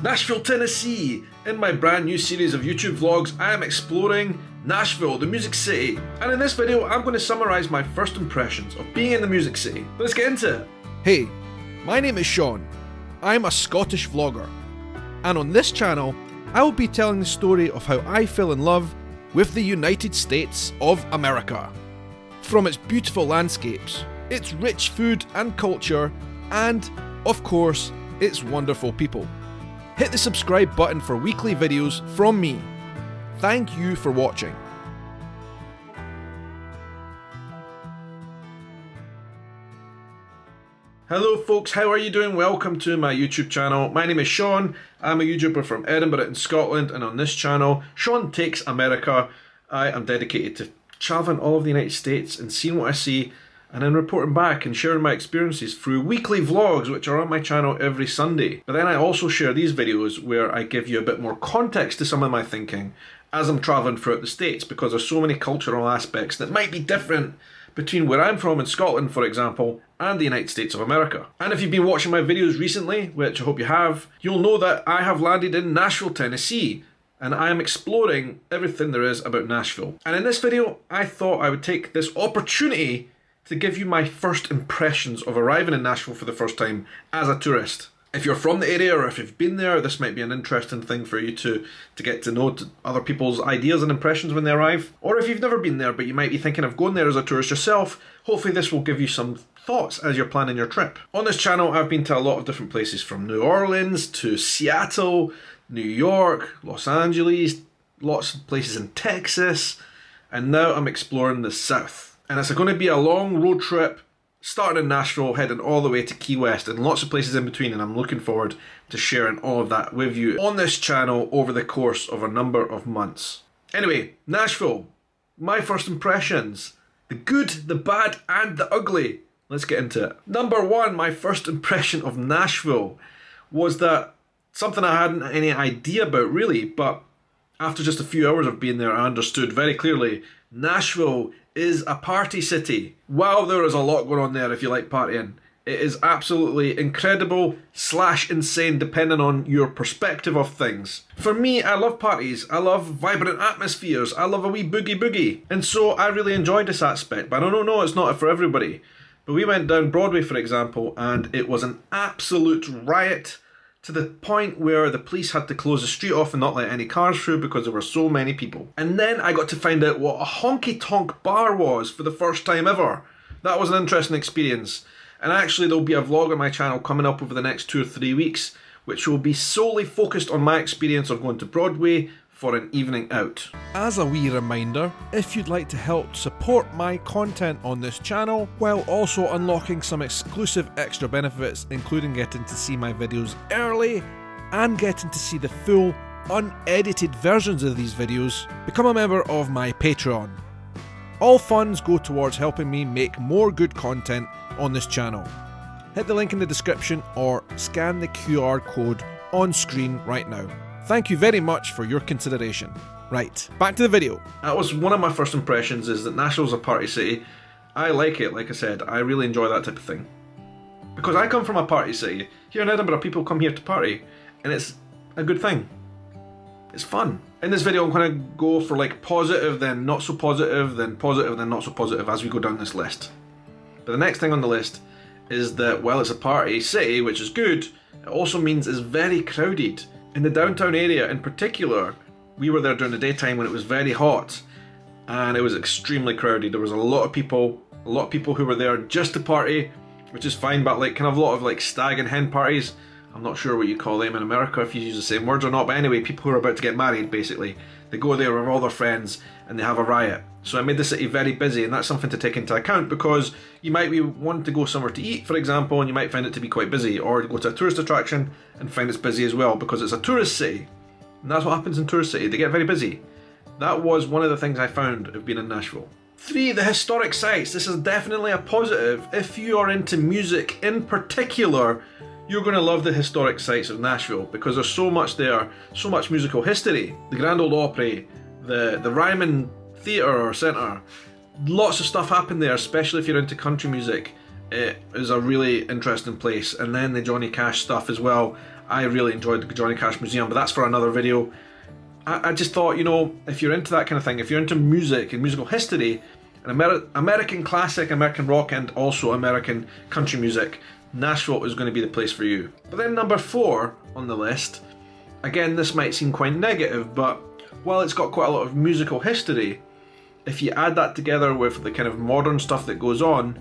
Nashville, Tennessee. In my brand new series of YouTube vlogs, I am exploring Nashville, the music city. And in this video, I'm going to summarize my first impressions of being in the music city. Let's get into it. Hey, my name is Sean. I'm a Scottish vlogger. And on this channel, I will be telling the story of how I fell in love with the United States of America. From its beautiful landscapes, its rich food and culture, and, of course, its wonderful people. Hit the subscribe button for weekly videos from me. Thank you for watching. Hello folks, how are you doing? Welcome to my YouTube channel. My name is Sean. I'm a YouTuber from Edinburgh in Scotland, and on this channel, Sean Takes America, I am dedicated to travelling all of the United States and seeing what I see, and then reporting back and sharing my experiences through weekly vlogs which are on my channel every Sunday. But then I also share these videos where I give you a bit more context to some of my thinking as I'm travelling throughout the States, because there's so many cultural aspects that might be different between where I'm from in Scotland, for example, and the United States of America. And if you've been watching my videos recently, which I hope you have, you'll know that I have landed in Nashville, Tennessee, and I am exploring everything there is about Nashville. And in this video, I thought I would take this opportunity to give you my first impressions of arriving in Nashville for the first time as a tourist. If you're from the area or if you've been there, this might be an interesting thing for you to get to know other people's ideas and impressions when they arrive. Or if you've never been there but you might be thinking of going there as a tourist yourself, hopefully this will give you some thoughts as you're planning your trip. On this channel, I've been to a lot of different places, from New Orleans to Seattle, New York, Los Angeles, lots of places in Texas, and now I'm exploring the South. And it's going to be a long road trip, starting in Nashville, heading all the way to Key West, and lots of places in between, and I'm looking forward to sharing all of that with you on this channel over the course of a number of months. Anyway, Nashville, my first impressions. The good, the bad, and the ugly. Let's get into it. Number one, my first impression of Nashville was that something I hadn't any idea about really, but after just a few hours of being there, I understood very clearly. Nashville is a party city. Wow, there is a lot going on there if you like partying. It is absolutely incredible / insane depending on your perspective of things. For me, I love parties. I love vibrant atmospheres. I love a wee boogie boogie. And so I really enjoyed this aspect. But I don't know, it's not for everybody. But we went down Broadway, for example, and it was an absolute riot, to the point where the police had to close the street off and not let any cars through because there were so many people. And then I got to find out what a honky-tonk bar was for the first time ever. That was an interesting experience. And actually there'll be a vlog on my channel coming up over the next 2 or 3 weeks, which will be solely focused on my experience of going to Broadway for an evening out. As a wee reminder, if you'd like to help support my content on this channel, while also unlocking some exclusive extra benefits, including getting to see my videos early and getting to see the full, unedited versions of these videos, become a member of my Patreon. All funds go towards helping me make more good content on this channel. Hit the link in the description or scan the QR code on screen right now. Thank you very much for your consideration. Right, back to the video. That was one of my first impressions, is that Nashville's a party city. I like it, like I said, I really enjoy that type of thing. Because I come from a party city. Here in Edinburgh, people come here to party, and it's a good thing. It's fun. In this video, I'm going to go for like positive, then not so positive, then positive, then not so positive as we go down this list. But the next thing on the list is that while it's a party city, which is good, it also means it's very crowded. In the downtown area in particular, we were there during the daytime when it was very hot, and it was extremely crowded. There was a lot of people who were there just to party, which is fine, but like kind of a lot of like stag and hen parties. I'm not sure what you call them in America, if you use the same words or not, but anyway, people who are about to get married, basically. They go there with all their friends and they have a riot. So it made the city very busy, and that's something to take into account, because you might be wanting to go somewhere to eat, for example, and you might find it to be quite busy, or go to a tourist attraction and find it's busy as well, because it's a tourist city. And that's what happens in tourist city, they get very busy. That was one of the things I found of being in Nashville. 3, the historic sites. This is definitely a positive. If you are into music in particular, you're going to love the historic sites of Nashville, because there's so much there, so much musical history. The Grand Ole Opry, the Ryman Theatre or Centre, lots of stuff happened there, especially if you're into country music. It is a really interesting place. And then the Johnny Cash stuff as well. I really enjoyed the Johnny Cash Museum, but that's for another video. I just thought, you know, if you're into that kind of thing, if you're into music and musical history, and American classic, American rock, and also American country music, Nashville is going to be the place for you. But then number 4 on the list, again, this might seem quite negative, but while it's got quite a lot of musical history, if you add that together with the kind of modern stuff that goes on,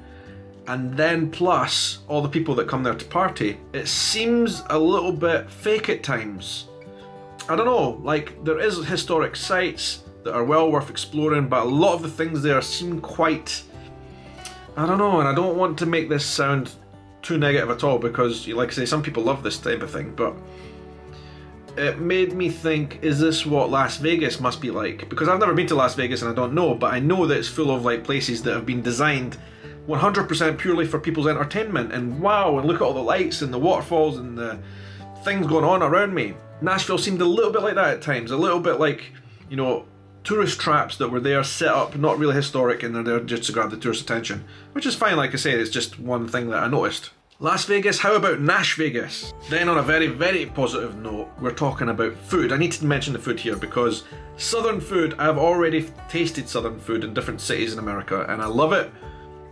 and then plus all the people that come there to party, it seems a little bit fake at times. I don't know, like, there is historic sites that are well worth exploring, but a lot of the things there seem quite, I don't know, and I don't want to make this sound too negative at all, because, like I say, some people love this type of thing, but it made me think, is this what Las Vegas must be like? Because I've never been to Las Vegas and I don't know, but I know that it's full of like places that have been designed 100% purely for people's entertainment, and wow, and look at all the lights and the waterfalls and the things going on around me. Nashville seemed a little bit like that at times, a little bit like, you know, tourist traps that were there set up, not really historic, and they're there just to grab the tourist attention, which is fine. Like I say, it's just one thing that I noticed. Las Vegas, how about Nash Vegas? Then on a very, very positive note, we're talking about food. I need to mention the food here because southern food, I've already tasted southern food in different cities in America and I love it.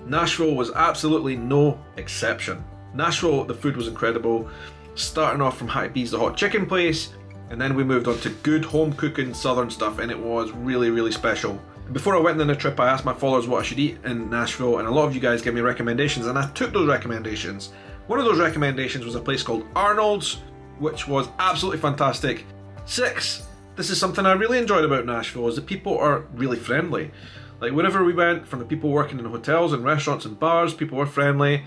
Nashville was absolutely no exception. Nashville, the food was incredible. Starting off from Hattie B's, the hot chicken place, and then we moved on to good home cooking southern stuff, and it was really, really special. Before I went on the trip, I asked my followers what I should eat in Nashville, and a lot of you guys gave me recommendations, and I took those recommendations. One of those recommendations was a place called Arnold's, which was absolutely fantastic. 6, this is something I really enjoyed about Nashville, is the people are really friendly. Like wherever we went, from the people working in hotels and restaurants and bars, people were friendly.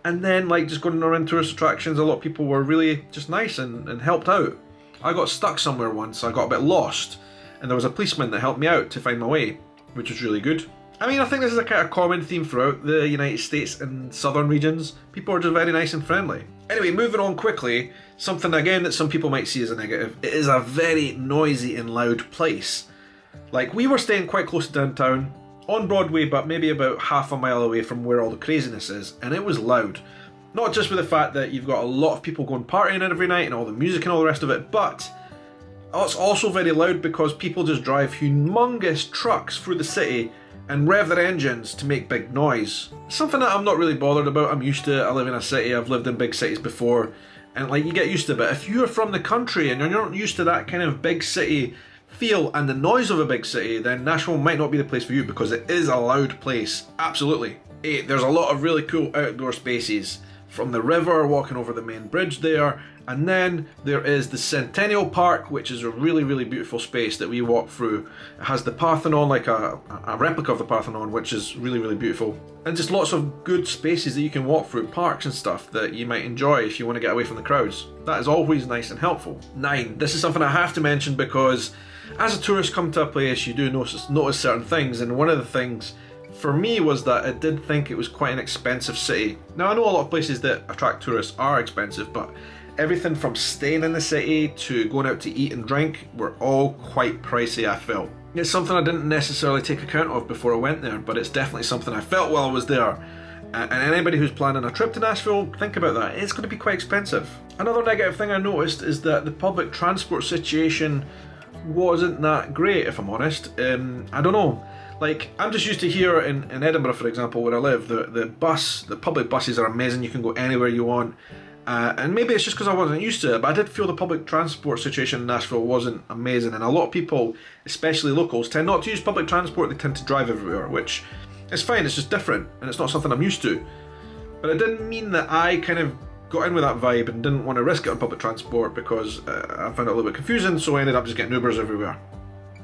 And then like just going around tourist attractions, a lot of people were really just nice and helped out. I got stuck somewhere once, I got a bit lost, and there was a policeman that helped me out to find my way, which was really good. I mean, I think this is a kind of common theme throughout the United States and southern regions. People are just very nice and friendly. Anyway, moving on quickly, something again that some people might see as a negative, it is a very noisy and loud place. Like, we were staying quite close to downtown, on Broadway, but maybe about half a mile away from where all the craziness is, and it was loud. Not just with the fact that you've got a lot of people going partying every night and all the music and all the rest of it, but it's also very loud because people just drive humongous trucks through the city and rev their engines to make big noise. Something that I'm not really bothered about. I'm used to it. I live in a city, I've lived in big cities before, and like you get used to it. But if you're from the country and you're not used to that kind of big city feel and the noise of a big city, then Nashville might not be the place for you, because it is a loud place. Absolutely. 8, there's a lot of really cool outdoor spaces. From the river, walking over the main bridge there, and then there is the Centennial Park, which is a really, really beautiful space that we walked through. It has the Parthenon, like a replica of the Parthenon, which is really, really beautiful. And just lots of good spaces that you can walk through, parks and stuff that you might enjoy if you want to get away from the crowds. That is always nice and helpful. 9, this is something I have to mention because as a tourist come to a place, you do notice certain things, and one of the things for me was that I did think it was quite an expensive city. Now I know a lot of places that attract tourists are expensive, but everything from staying in the city to going out to eat and drink were all quite pricey, I felt. It's something I didn't necessarily take account of before I went there, but it's definitely something I felt while I was there. And anybody who's planning a trip to Nashville, think about that. It's going to be quite expensive. Another negative thing I noticed is that the public transport situation wasn't that great, if I'm honest. I don't know. Like, I'm just used to here in Edinburgh, for example, where I live, the public buses are amazing. You can go anywhere you want. And maybe it's just because I wasn't used to it, but I did feel the public transport situation in Nashville wasn't amazing. And a lot of people, especially locals, tend not to use public transport. They tend to drive everywhere, which is fine. It's just different, and it's not something I'm used to. But it didn't mean that I kind of got in with that vibe and didn't want to risk it on public transport, because I found it a little bit confusing, so I ended up just getting Ubers everywhere.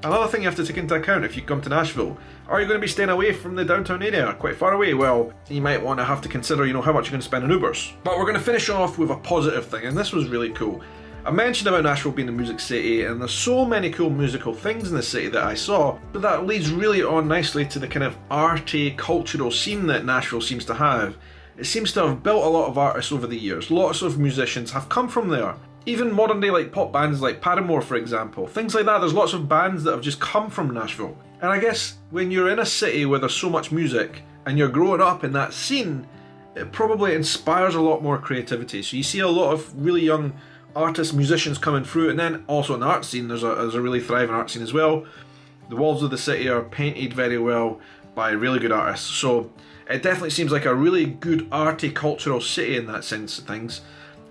Another thing you have to take into account if you come to Nashville, are you going to be staying away from the downtown area, quite far away? Well, you might want to have to consider, how much you're going to spend on Ubers. But we're going to finish off with a positive thing, and this was really cool. I mentioned about Nashville being a music city, and there's so many cool musical things in the city that I saw, but that leads really on nicely to the kind of arty, cultural scene that Nashville seems to have. It seems to have built a lot of artists over the years. Lots of musicians have come from there. Even modern day like pop bands like Paramore, for example. Things like that. There's lots of bands that have just come from Nashville. And I guess when you're in a city where there's so much music and you're growing up in that scene, it probably inspires a lot more creativity. So you see a lot of really young artists, musicians coming through, and then also in the art scene, there's a really thriving art scene as well. The walls of the city are painted very well by really good artists, so it definitely seems like a really good arty cultural city in that sense of things.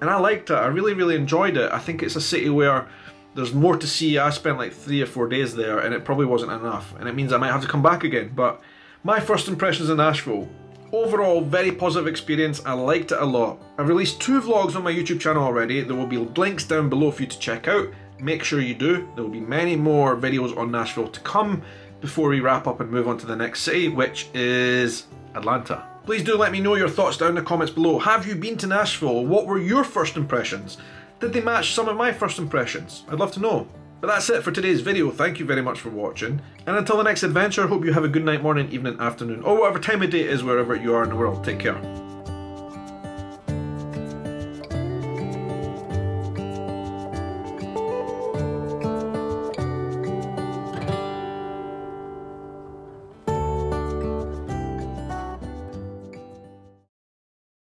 And I liked it, I really enjoyed it. I think it's a city where there's more to see. I spent like 3 or 4 days there and it probably wasn't enough, and it means I might have to come back again. But my first impressions of Nashville, overall very positive experience. I liked it a lot. I've released 2 vlogs on my YouTube channel already. There will be links down below for you to check out. Make sure you do. There will be many more videos on Nashville to come before we wrap up and move on to the next city, which is Atlanta. Please do let me know your thoughts down in the comments below. Have you been to Nashville? What were your first impressions? Did they match some of my first impressions? I'd love to know. But that's it for today's video. Thank you very much for watching. And until the next adventure, hope you have a good night, morning, evening, afternoon, or whatever time of day it is wherever you are in the world. Take care.